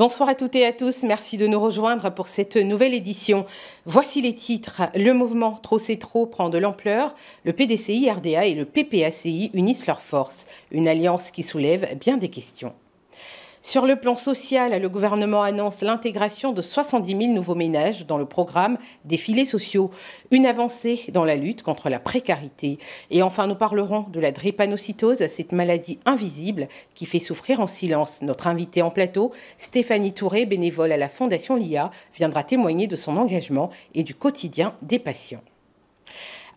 Bonsoir à toutes et à tous, merci de nous rejoindre pour cette nouvelle édition. Voici les titres. Le mouvement Trop c'est trop prend de l'ampleur. Le PDCI-RDA et le PPACI unissent leurs forces. Une alliance qui soulève bien des questions. Sur le plan social, le gouvernement annonce l'intégration de 70 000 nouveaux ménages dans le programme des filets sociaux, une avancée dans la lutte contre la précarité. Et enfin, nous parlerons de la drépanocytose, cette maladie invisible qui fait souffrir en silence. Notre invitée en plateau, Stéphanie Touré, bénévole à la Fondation LIA, viendra témoigner de son engagement et du quotidien des patients.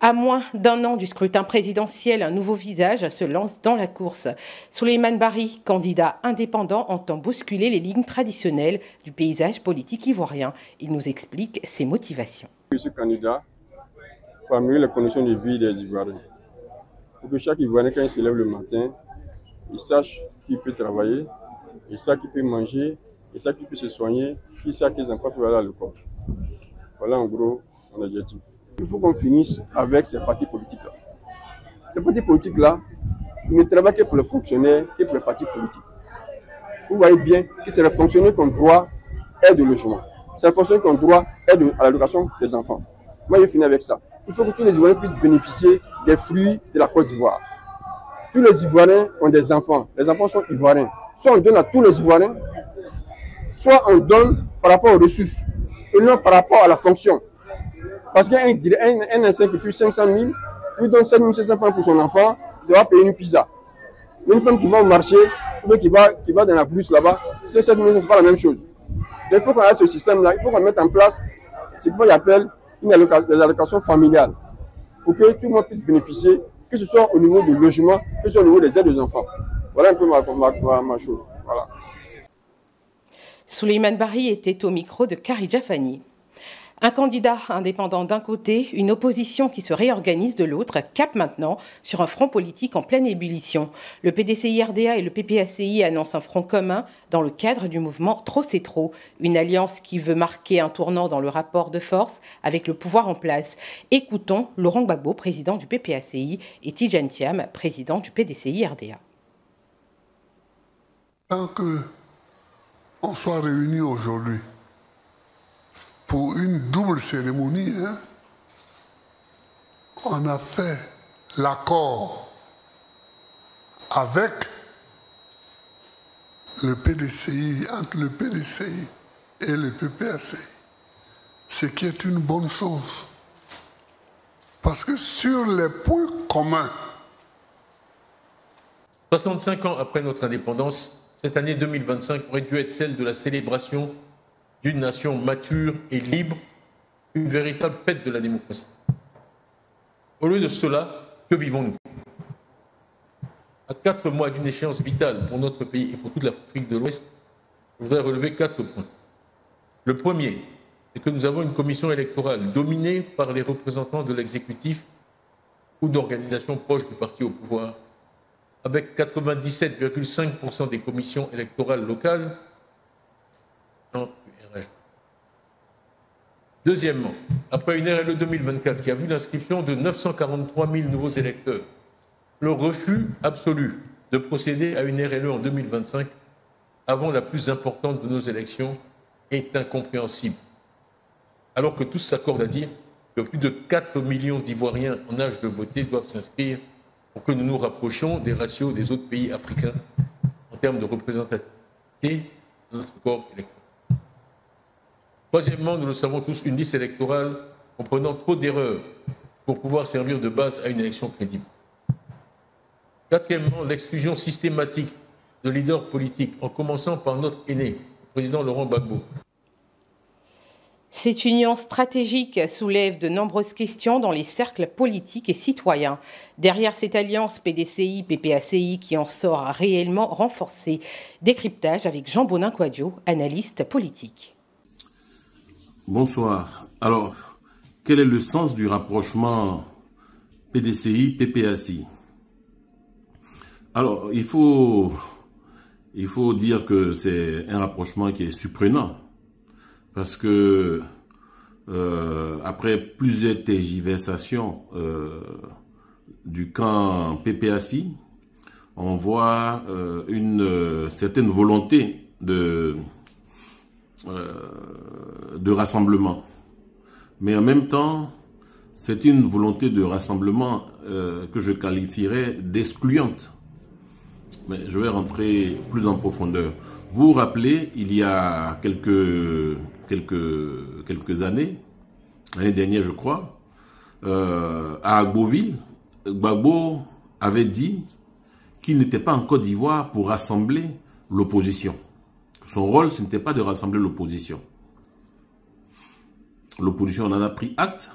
À moins d'un an du scrutin présidentiel, un nouveau visage se lance dans la course. Souleymane Bari, candidat indépendant, entend bousculer les lignes traditionnelles du paysage politique ivoirien. Il nous explique ses motivations. Je suis candidat pour améliorer les conditions de vie des Ivoiriens. Pour que chaque Ivoirien, quand il se lève le matin, il sache qu'il peut travailler, il sache qu'il peut manger, il sache qu'il peut se soigner, il sache que les enfants peuvent aller à l'école. Voilà en gros mon objectif. Il faut qu'on finisse avec ces partis politiques-là. Ces partis politiques-là, ils ne travaillent que pour les fonctionnaires, que pour les partis politiques. Vous voyez bien que c'est les fonctionnaires qu'on doit aide au logement. C'est les fonctionnaires qu'on doit aide à l'éducation des enfants. Moi, je finis avec ça. Il faut que tous les Ivoiriens puissent bénéficier des fruits de la Côte d'Ivoire. Tous les Ivoiriens ont des enfants. Les enfants sont Ivoiriens. Soit on donne à tous les Ivoiriens, soit on donne par rapport aux ressources, et non par rapport à la fonction. Parce qu'un enseigne qui touche 500 000, il donne 7 500 francs pour son enfant, ça va payer une pizza. Mais une femme qui va au marché, ou bien qui va dans la brousse là-bas, 7 500, c'est pas la même chose. Il faut qu'on ait ce système-là, il faut qu'on mette en place ce qu'on appelle des allocations familiales, pour que tout le monde puisse bénéficier, que ce soit au niveau du logement, que ce soit au niveau des aides aux enfants. Voilà un peu ma chose. Voilà. Souleymane Bari était au micro de Karidja Fani. Un candidat indépendant d'un côté, une opposition qui se réorganise de l'autre, cap maintenant sur un front politique en pleine ébullition. Le PDCI-RDA et le PPACI annoncent un front commun dans le cadre du mouvement Trop c'est trop, une alliance qui veut marquer un tournant dans le rapport de force avec le pouvoir en place. Écoutons Laurent Gbagbo, président du PPACI, et Tidjane Thiam, président du PDCI-RDA. Tant qu'on soit réunis aujourd'hui pour une double cérémonie, on a fait l'accord avec le PDCI, entre le PDCI et le PPACI, ce qui est une bonne chose. Parce que sur les points communs, 65 ans après notre indépendance, cette année 2025 aurait dû être celle de la célébration d'une nation mature et libre, une véritable fête de la démocratie. Au lieu de cela, que vivons-nous? À 4 mois d'une échéance vitale pour notre pays et pour toute l'Afrique de l'Ouest, je voudrais relever 4 points. Le premier, c'est que nous avons une commission électorale dominée par les représentants de l'exécutif ou d'organisations proches du parti au pouvoir, avec 97,5% des commissions électorales locales en URL. Deuxièmement, après une RLE 2024 qui a vu l'inscription de 943 000 nouveaux électeurs, le refus absolu de procéder à une RLE en 2025 avant la plus importante de nos élections est incompréhensible. Alors que tous s'accordent à dire que plus de 4 millions d'Ivoiriens en âge de voter doivent s'inscrire pour que nous nous rapprochions des ratios des autres pays africains en termes de représentativité de notre corps électoral. Troisièmement, nous le savons tous, une liste électorale comprenant trop d'erreurs pour pouvoir servir de base à une élection crédible. Quatrièmement, l'exclusion systématique de leaders politiques, en commençant par notre aîné, le président Laurent Gbagbo. Cette union stratégique soulève de nombreuses questions dans les cercles politiques et citoyens. Derrière cette alliance PDCI-PPACI qui en sort réellement renforcée. Décryptage avec Jean Bonin-Quadio, analyste politique. Bonsoir. Alors, quel est le sens du rapprochement PDCI-PPACI? Alors, il faut dire que c'est un rapprochement qui est surprenant. Parce que après plusieurs tergiversations du camp PPACI, on voit une certaine volonté de de rassemblement. Mais en même temps, c'est une volonté de rassemblement que je qualifierais d'excluante. Mais je vais rentrer plus en profondeur. Vous vous rappelez, il y a quelques années, l'année dernière je crois, à Agboville, Gbagbo avait dit qu'il n'était pas en Côte d'Ivoire pour rassembler l'opposition. Son rôle, ce n'était pas de rassembler l'opposition. L'opposition en a pris acte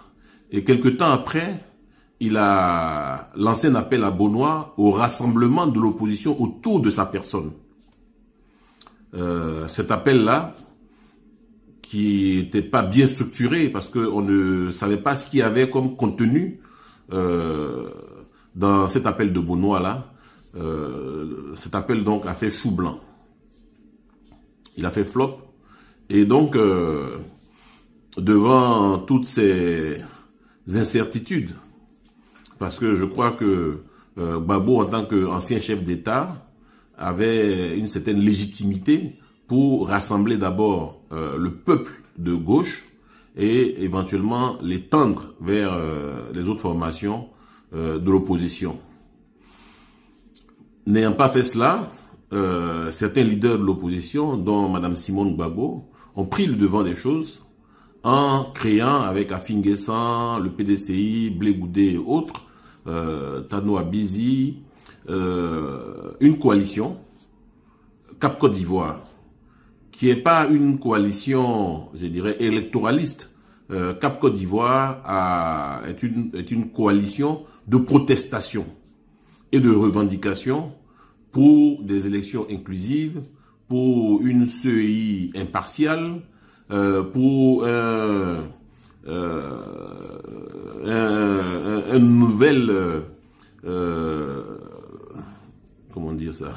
et quelque temps après, il a lancé un appel à Beaunois au rassemblement de l'opposition autour de sa personne. Cet appel-là, qui n'était pas bien structuré parce qu'on ne savait pas ce qu'il y avait comme contenu dans cet appel de Beaunois-là, cet appel donc a fait chou blanc. Il a fait flop. Et donc, devant toutes ces incertitudes, parce que je crois que Gbagbo, en tant qu'ancien chef d'État, avait une certaine légitimité pour rassembler d'abord le peuple de gauche et éventuellement les tendre vers les autres formations de l'opposition. N'ayant pas fait cela, certains leaders de l'opposition, dont Mme Simone Gbagbo, ont pris le devant des choses en créant avec Afin Guessan, le PDCI, Blé Goudé et autres, Tano Abizi, une coalition, Cap Côte d'Ivoire, qui n'est pas une coalition, je dirais, électoraliste. Cap Côte d'Ivoire est une coalition de protestation et de revendication pour des élections inclusives, pour une CEI impartiale, pour un nouvel... comment dire ça?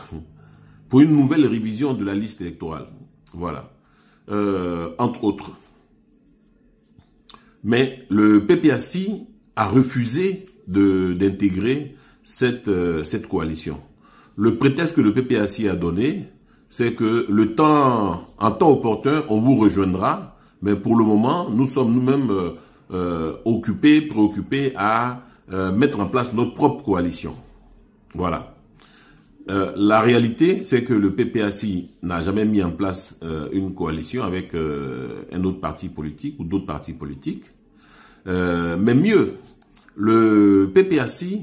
Pour une nouvelle révision de la liste électorale. Voilà. Entre autres. Mais le PPACI a refusé d'intégrer cette coalition. Le prétexte que le PPACI a donné, c'est que en temps opportun, on vous rejoindra, mais pour le moment, nous sommes nous-mêmes préoccupés à mettre en place notre propre coalition. Voilà. La réalité, c'est que le PPACI n'a jamais mis en place une coalition avec un autre parti politique ou d'autres partis politiques. Mais mieux, le PPACI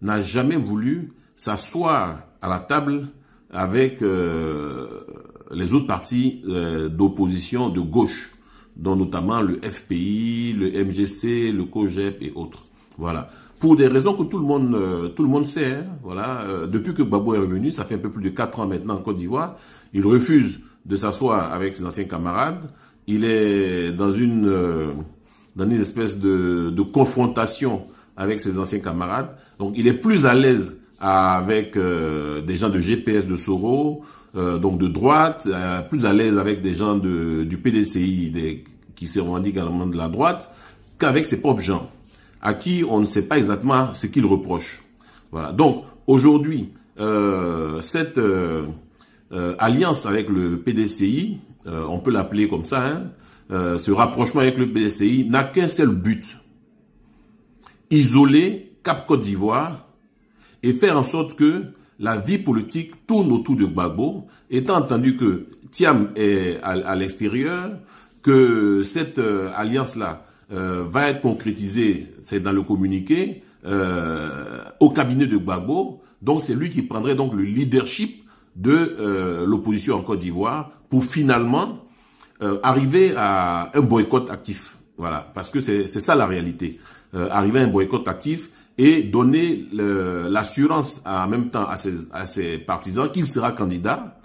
n'a jamais voulu s'asseoir à la table avec les autres partis d'opposition de gauche, dont notamment le FPI, le MGC, le COGEP et autres. Voilà. Pour des raisons que tout le monde sait, hein, voilà. Depuis que Gbagbo est revenu, ça fait un peu plus de 4 ans maintenant en Côte d'Ivoire, il refuse de s'asseoir avec ses anciens camarades. Il est dans une espèce de confrontation avec ses anciens camarades. Donc il est plus à l'aise avec des gens de GPS de Soro, donc de droite, plus à l'aise avec des gens du PDCI qui se revendiquent également de la droite, qu'avec ses propres gens, à qui on ne sait pas exactement ce qu'ils reprochent. Voilà. Donc aujourd'hui, cette alliance avec le PDCI, on peut l'appeler comme ça, hein, ce rapprochement avec le PDCI n'a qu'un seul but: isoler Cap Côte d'Ivoire et faire en sorte que la vie politique tourne autour de Gbagbo, étant entendu que Thiam est à l'extérieur, que cette alliance-là va être concrétisée, c'est dans le communiqué, au cabinet de Gbagbo. Donc c'est lui qui prendrait donc le leadership de l'opposition en Côte d'Ivoire pour finalement arriver à un boycott actif. Voilà, parce que c'est ça la réalité. Arriver à un boycott actif et donner l'assurance en même temps à ses partisans qu'il sera candidat,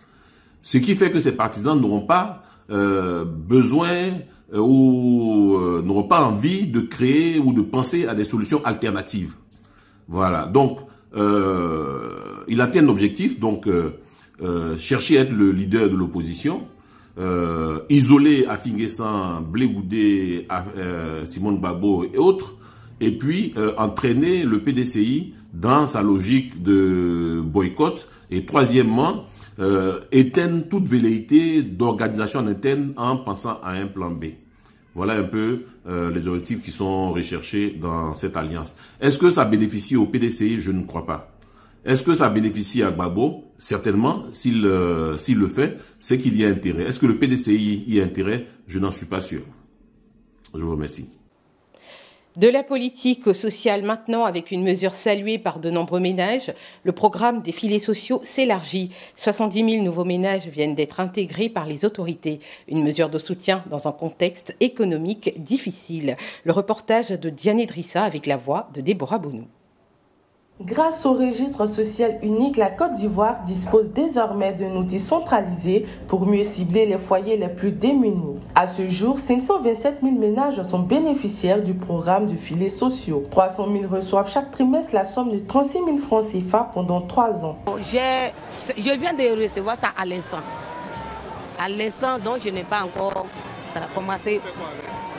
ce qui fait que ces partisans n'auront pas besoin ou n'auront pas envie de créer ou de penser à des solutions alternatives. Voilà, donc il atteint l'objectif, donc chercher à être le leader de l'opposition, isoler Afin Guessan, Blé Goudé, Simone Gbagbo et autres, et puis entraîner le PDCI dans sa logique de boycott. Et troisièmement, éteindre toute velléité d'organisation interne en pensant à un plan B. Voilà un peu les objectifs qui sont recherchés dans cette alliance. Est-ce que ça bénéficie au PDCI? Je ne crois pas. Est-ce que ça bénéficie à Gbagbo? Certainement, s'il le fait, c'est qu'il y a intérêt. Est-ce que le PDCI y a intérêt? Je n'en suis pas sûr. Je vous remercie. De la politique au social maintenant, avec une mesure saluée par de nombreux ménages, le programme des filets sociaux s'élargit. 70 000 nouveaux ménages viennent d'être intégrés par les autorités. Une mesure de soutien dans un contexte économique difficile. Le reportage de Diane Idrissa avec la voix de Déborah Bonou. Grâce au registre social unique, la Côte d'Ivoire dispose désormais d'un outil centralisé pour mieux cibler les foyers les plus démunis. À ce jour, 527 000 ménages sont bénéficiaires du programme de filets sociaux. 300 000 reçoivent chaque trimestre la somme de 36 000 francs CFA pendant 3 ans. Je viens de recevoir ça à l'instant. À l'instant, donc je n'ai pas encore commencé.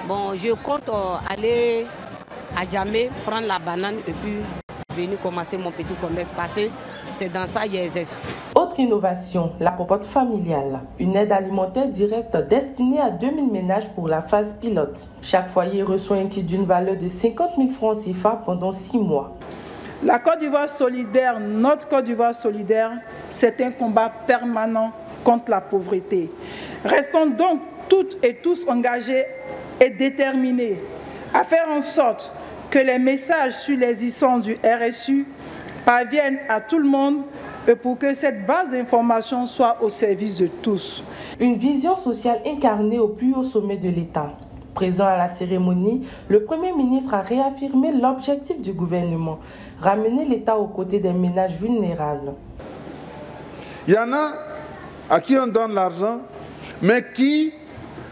Bon, je compte aller à Djamé, prendre la banane et puis venir commencer mon petit commerce parce que c'est dans ça qu'il y a les. Autre innovation, la popote familiale. Une aide alimentaire directe destinée à 2000 ménages pour la phase pilote. Chaque foyer reçoit un kit d'une valeur de 50 000 francs CFA pendant 6 mois. La Côte d'Ivoire solidaire, notre Côte d'Ivoire solidaire, c'est un combat permanent contre la pauvreté. Restons donc toutes et tous engagés et déterminés à faire en sorte que les messages sur l'existence du RSU parviennent à tout le monde et pour que cette base d'information soit au service de tous. Une vision sociale incarnée au plus haut sommet de l'État. Présent à la cérémonie, le Premier ministre a réaffirmé l'objectif du gouvernement, ramener l'État aux côtés des ménages vulnérables. Il y en a à qui on donne l'argent, mais qui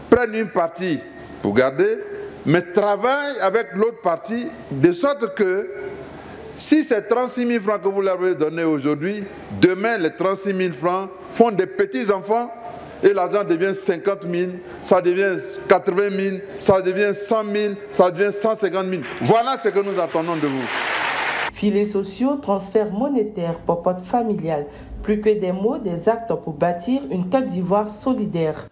prennent une partie pour garder, mais travaillent avec l'autre partie, de sorte que si c'est 36 000 francs que vous leur avez donné aujourd'hui, demain les 36 000 francs font des petits-enfants et l'argent devient 50 000, ça devient 80 000, ça devient 100 000, ça devient 150 000. Voilà ce que nous attendons de vous. Filets sociaux, transferts monétaires, popote familiale, plus que des mots, des actes pour bâtir une Côte d'Ivoire solidaire.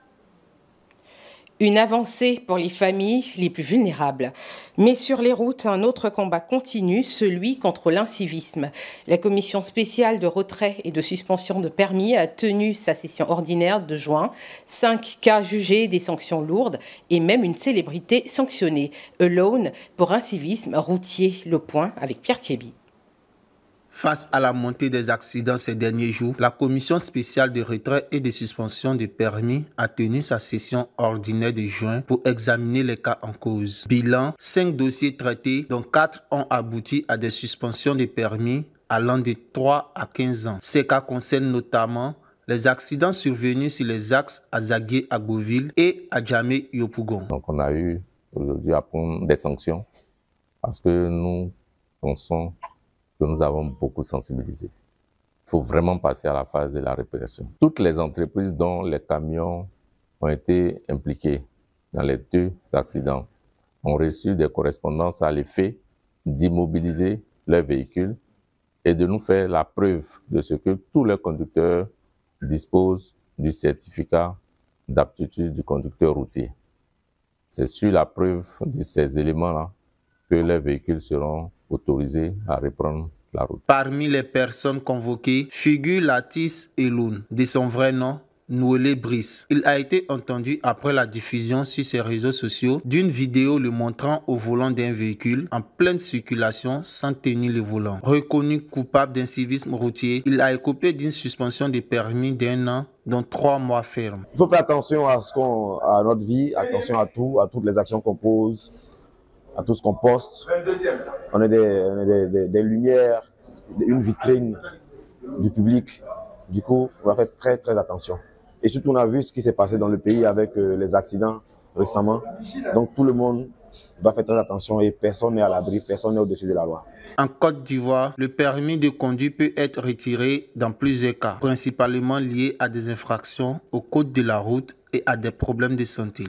Une avancée pour les familles les plus vulnérables. Mais sur les routes, un autre combat continue, celui contre l'incivisme. La commission spéciale de retrait et de suspension de permis a tenu sa session ordinaire de juin. 5 cas jugés, des sanctions lourdes et même une célébrité sanctionnée. Alone pour incivisme routier. Le point avec Pierre Thierry. Face à la montée des accidents ces derniers jours, la commission spéciale de retrait et de suspension de permis a tenu sa session ordinaire de juin pour examiner les cas en cause. Bilan, 5 dossiers traités, dont 4 ont abouti à des suspensions de permis allant de 3 à 15 ans. Ces cas concernent notamment les accidents survenus sur les axes à Zagué-Agboville et à Djamé-Yopougon. Donc on a eu aujourd'hui à prendre des sanctions parce que nous pensons que nous avons beaucoup sensibilisé. Il faut vraiment passer à la phase de la répression. Toutes les entreprises dont les camions ont été impliqués dans les 2 accidents ont reçu des correspondances à l'effet d'immobiliser leurs véhicules et de nous faire la preuve de ce que tous les conducteurs disposent du certificat d'aptitude du conducteur routier. C'est sur la preuve de ces éléments-là que les véhicules seront autorisés à reprendre la route. Parmi les personnes convoquées figure Latis Eloun, de son vrai nom, Nouélé Brice. Il a été entendu après la diffusion sur ses réseaux sociaux d'une vidéo le montrant au volant d'un véhicule en pleine circulation sans tenir le volant. Reconnu coupable d'incivisme routier, il a écopé d'une suspension de permis d'1 an, dont 3 mois ferme. Il faut faire attention à notre vie, attention à tout, à toutes les actions qu'on pose, à tout ce qu'on poste. On est des lumières, une vitrine du public. Du coup, on va faire très très attention. Et surtout, on a vu ce qui s'est passé dans le pays avec les accidents récemment. Donc tout le monde doit faire très attention et personne n'est à l'abri, personne n'est au-dessus de la loi. En Côte d'Ivoire, le permis de conduire peut être retiré dans plusieurs cas, principalement liés à des infractions au code de la route et à des problèmes de santé.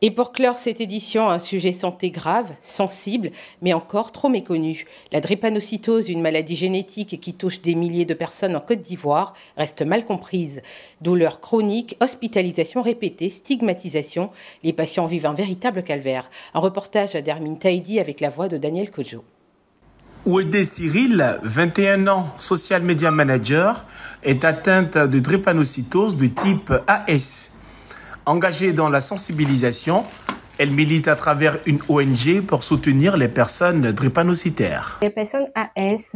Et pour clore cette édition, un sujet santé grave, sensible, mais encore trop méconnu. La drépanocytose, une maladie génétique qui touche des milliers de personnes en Côte d'Ivoire, reste mal comprise. Douleurs chroniques, hospitalisations répétées, stigmatisation, les patients vivent un véritable calvaire. Un reportage à Dermine Taïdi avec la voix de Daniel Kojo. Ouedé Cyril, 21 ans, social media manager, est atteinte de drépanocytose de type AS. Engagée dans la sensibilisation, elle milite à travers une ONG pour soutenir les personnes drépanocytaires. Les personnes AS,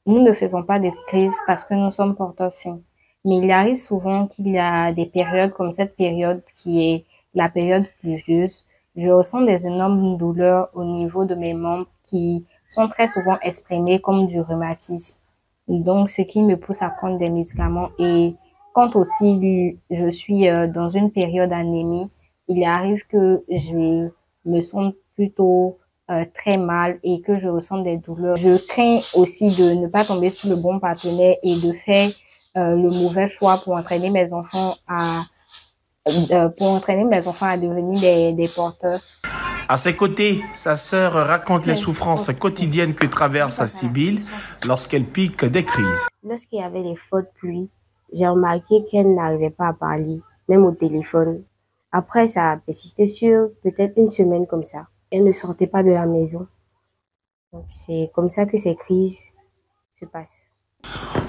nous ne faisons pas de crise parce que nous sommes porteurs sains. Mais il arrive souvent qu'il y a des périodes comme cette période qui est la période pluvieuse. Je ressens des énormes douleurs au niveau de mes membres qui sont très souvent exprimées comme du rhumatisme. Donc, ce qui me pousse à prendre des médicaments. Et quand aussi je suis dans une période d'anémie, il arrive que je me sente plutôt très mal et que je ressens des douleurs. Je crains aussi de ne pas tomber sur le bon partenaire et de faire le mauvais choix pour entraîner mes enfants à devenir des porteurs. À ses côtés, sa sœur raconte les souffrances quotidiennes que traverse Sibylle lorsqu'elle pique des crises. Lorsqu'il y avait les fortes pluies, j'ai remarqué qu'elle n'arrivait pas à parler, même au téléphone. Après, ça a persisté sur peut-être une semaine comme ça. Elle ne sortait pas de la maison. Donc c'est comme ça que ces crises se passent.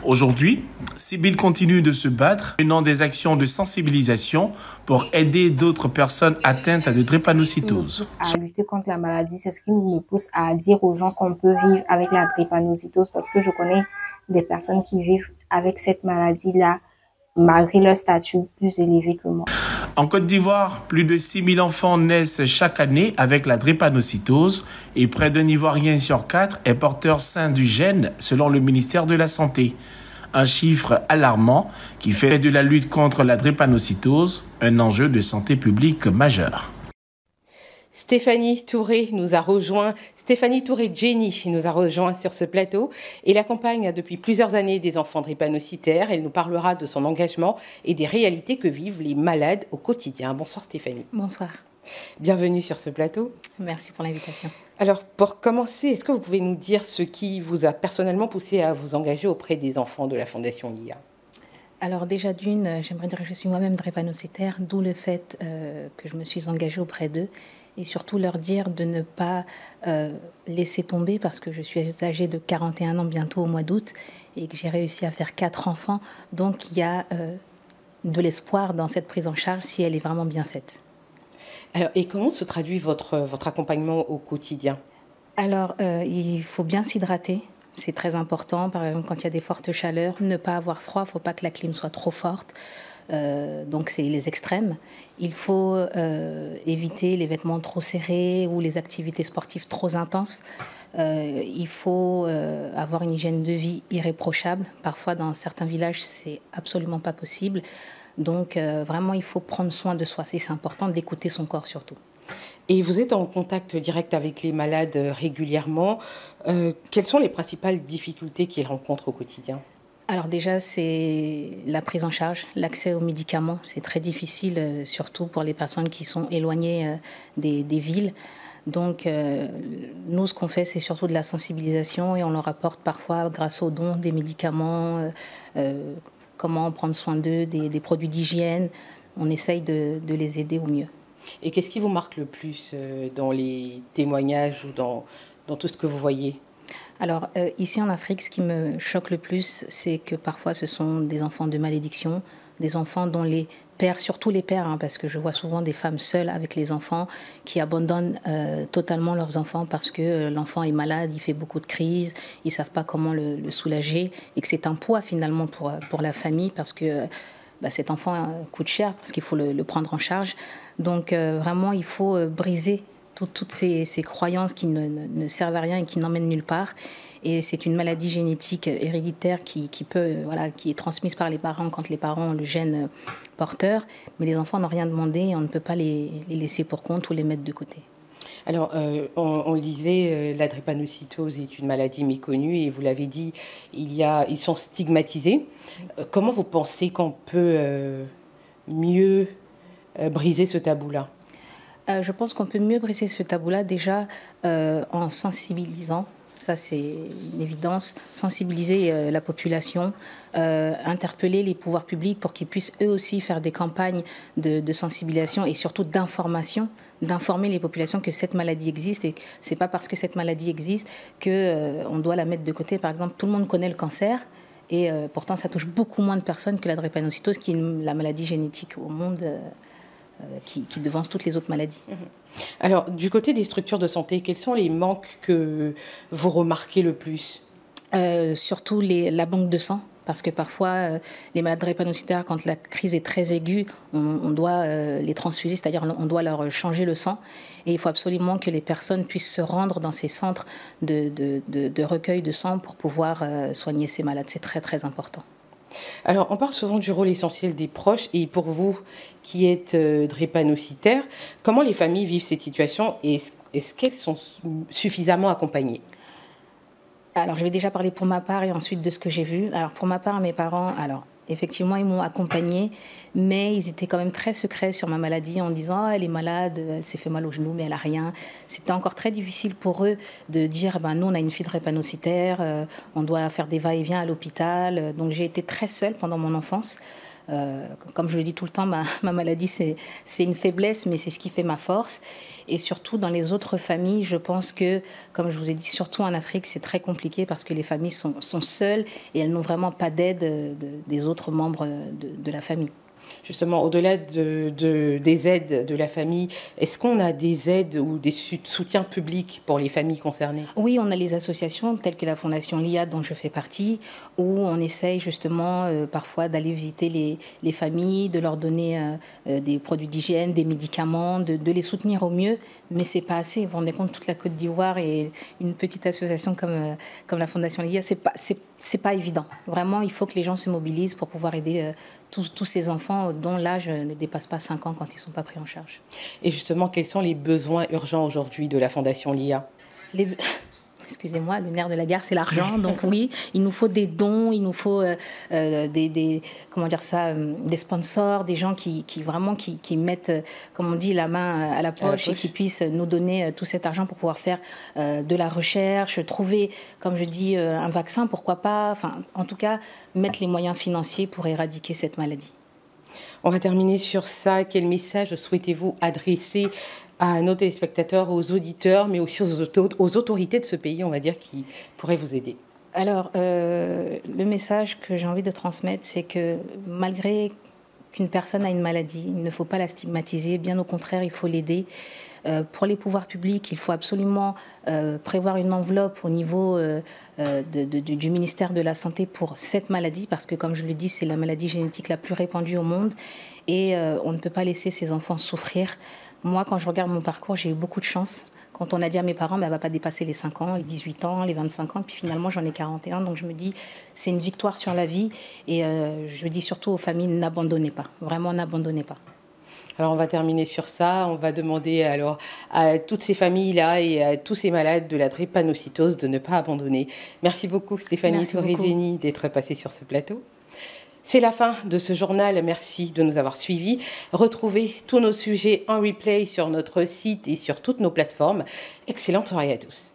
Aujourd'hui, Sibylle continue de se battre, menant des actions de sensibilisation pour aider d'autres personnes atteintes de drépanocytose. À lutter contre la maladie, c'est ce qui me pousse à dire aux gens qu'on peut vivre avec la drépanocytose parce que je connais des personnes qui vivent avec cette maladie-là malgré leur statut plus élevé que moi. En Côte d'Ivoire, plus de 6000 enfants naissent chaque année avec la drépanocytose et près d'un Ivoirien sur 4 est porteur sain du gène selon le ministère de la Santé. Un chiffre alarmant qui fait de la lutte contre la drépanocytose un enjeu de santé publique majeur. Stéphanie Touré nous a rejoint. Stéphanie Touré-Jenny nous a rejoint sur ce plateau. Elle accompagne depuis plusieurs années des enfants drépanocytaires. Elle nous parlera de son engagement et des réalités que vivent les malades au quotidien. Bonsoir Stéphanie. Bonsoir. Bienvenue sur ce plateau. Merci pour l'invitation. Alors, pour commencer, est-ce que vous pouvez nous dire ce qui vous a personnellement poussé à vous engager auprès des enfants de la Fondation LIA ? Alors déjà d'une, j'aimerais dire que je suis moi-même drépanocytaire, d'où le fait que je me suis engagée auprès d'eux. Et surtout leur dire de ne pas laisser tomber parce que je suis âgée de 41 ans bientôt au mois d'août et que j'ai réussi à faire 4 enfants. Donc il y a de l'espoir dans cette prise en charge si elle est vraiment bien faite. Alors, et comment se traduit votre accompagnement au quotidien ? Alors il faut bien s'hydrater. C'est très important. Par exemple, quand il y a des fortes chaleurs, ne pas avoir froid. Il ne faut pas que la clim soit trop forte. Donc, c'est les extrêmes. Il faut éviter les vêtements trop serrés ou les activités sportives trop intenses. Il faut avoir une hygiène de vie irréprochable. Parfois, dans certains villages, c'est absolument pas possible. Donc, vraiment, il faut prendre soin de soi. C'est important d'écouter son corps surtout. Et vous êtes en contact direct avec les malades régulièrement. Quelles sont les principales difficultés qu'ils rencontrent au quotidien ? Alors déjà, c'est la prise en charge, l'accès aux médicaments. C'est très difficile, surtout pour les personnes qui sont éloignées des villes. Donc, nous, ce qu'on fait, c'est surtout de la sensibilisation et on leur apporte parfois, grâce aux dons, des médicaments, comment prendre soin d'eux, des produits d'hygiène. On essaye de les aider au mieux. Et qu'est-ce qui vous marque le plus dans les témoignages ou dans tout ce que vous voyez ? Alors, ici en Afrique, ce qui me choque le plus, c'est que parfois ce sont des enfants de malédiction, des enfants dont les pères, surtout les pères, parce que je vois souvent des femmes seules avec les enfants qui abandonnent totalement leurs enfants parce que l'enfant est malade, il fait beaucoup de crises, ils ne savent pas comment le soulager et que c'est un poids finalement pour la famille parce que cet enfant coûte cher parce qu'il faut le prendre en charge. Donc vraiment, il faut briser toutes ces croyances qui ne servent à rien et qui n'emmènent nulle part. Et c'est une maladie génétique héréditaire qui est transmise par les parents quand les parents ont le gène porteur. Mais les enfants n'ont rien demandé et on ne peut pas les laisser pour compte ou les mettre de côté. Alors, on le disait, la drépanocytose est une maladie méconnue et vous l'avez dit, ils sont stigmatisés. Comment vous pensez qu'on peut mieux briser ce tabou-là ? Je pense qu'on peut mieux briser ce tabou-là déjà en sensibilisant. Ça, c'est une évidence. Sensibiliser la population, interpeller les pouvoirs publics pour qu'ils puissent eux aussi faire des campagnes de sensibilisation et surtout d'information, d'informer les populations que cette maladie existe. Et ce n'est pas parce que cette maladie existe qu'on doit la mettre de côté. Par exemple, tout le monde connaît le cancer. Et pourtant, ça touche beaucoup moins de personnes que la drépanocytose, qui est la maladie génétique au monde qui devance toutes les autres maladies. Alors, du côté des structures de santé, quels sont les manques que vous remarquez le plus? Surtout la banque de sang. Parce que parfois, les malades drépanocytaires, quand la crise est très aiguë, on doit les transfuser, c'est-à-dire on doit leur changer le sang. Et il faut absolument que les personnes puissent se rendre dans ces centres de recueil de sang pour pouvoir soigner ces malades. C'est très, très important. Alors, on parle souvent du rôle essentiel des proches. Et pour vous, qui êtes drépanocytaire, comment les familles vivent cette situation et est-ce qu'elles sont suffisamment accompagnées? Alors, je vais déjà parler pour ma part et ensuite de ce que j'ai vu. Alors, pour ma part, mes parents, alors, effectivement, ils m'ont accompagnée, mais ils étaient quand même très secrets sur ma maladie en disant « elle est malade, elle s'est fait mal au genou, mais elle n'a rien ». C'était encore très difficile pour eux de dire « nous, on a une fille drépanocytaire, on doit faire des va-et-vient à l'hôpital ». Donc, j'ai été très seule pendant mon enfance. Comme je le dis tout le temps, ma maladie, c'est une faiblesse, mais c'est ce qui fait ma force. Et surtout, dans les autres familles, je pense que, comme je vous ai dit, surtout en Afrique, c'est très compliqué parce que les familles sont seules et elles n'ont vraiment pas d'aide des autres membres de la famille. Justement, au-delà des aides de la famille, est-ce qu'on a des aides ou des soutiens publics pour les familles concernées? Oui, on a les associations telles que la Fondation LIA dont je fais partie, où on essaye justement parfois d'aller visiter les familles, de leur donner des produits d'hygiène, des médicaments, de les soutenir au mieux, mais c'est pas assez. Vous vous rendez compte, toute la Côte d'Ivoire et une petite association comme la Fondation LIA, c'est pas évident. Vraiment, il faut que les gens se mobilisent pour pouvoir aider tous ces enfants dont l'âge ne dépasse pas 5 ans quand ils ne sont pas pris en charge. Et justement, quels sont les besoins urgents aujourd'hui de la Fondation LIA? Excusez-moi, le nerf de la guerre, c'est l'argent. Donc oui, il nous faut des dons, il nous faut des sponsors, des gens qui mettent, comme on dit, la main à la poche et qui puissent nous donner tout cet argent pour pouvoir faire de la recherche, trouver, comme je dis, un vaccin, pourquoi pas. Enfin, en tout cas, mettre les moyens financiers pour éradiquer cette maladie. On va terminer sur ça. Quel message souhaitez-vous adresser à nos téléspectateurs, aux auditeurs, mais aussi aux autorités de ce pays, on va dire, qui pourraient vous aider? Alors, le message que j'ai envie de transmettre, c'est que malgré qu'une personne a une maladie, il ne faut pas la stigmatiser, bien au contraire, il faut l'aider. Pour les pouvoirs publics, il faut absolument prévoir une enveloppe au niveau du ministère de la Santé pour cette maladie, parce que, comme je le dis, c'est la maladie génétique la plus répandue au monde et on ne peut pas laisser ces enfants souffrir. Moi, quand je regarde mon parcours, j'ai eu beaucoup de chance. Quand on a dit à mes parents, elle ne va pas dépasser les 5 ans, les 18 ans, les 25 ans, puis finalement, j'en ai 41. Donc, je me dis, c'est une victoire sur la vie. Et je dis surtout aux familles, n'abandonnez pas. Vraiment, n'abandonnez pas. Alors, on va terminer sur ça. On va demander alors à toutes ces familles-là et à tous ces malades de la drépanocytose de ne pas abandonner. Merci beaucoup, Stéphanie Soregeni, d'être passée sur ce plateau. C'est la fin de ce journal. Merci de nous avoir suivis. Retrouvez tous nos sujets en replay sur notre site et sur toutes nos plateformes. Excellente soirée à tous.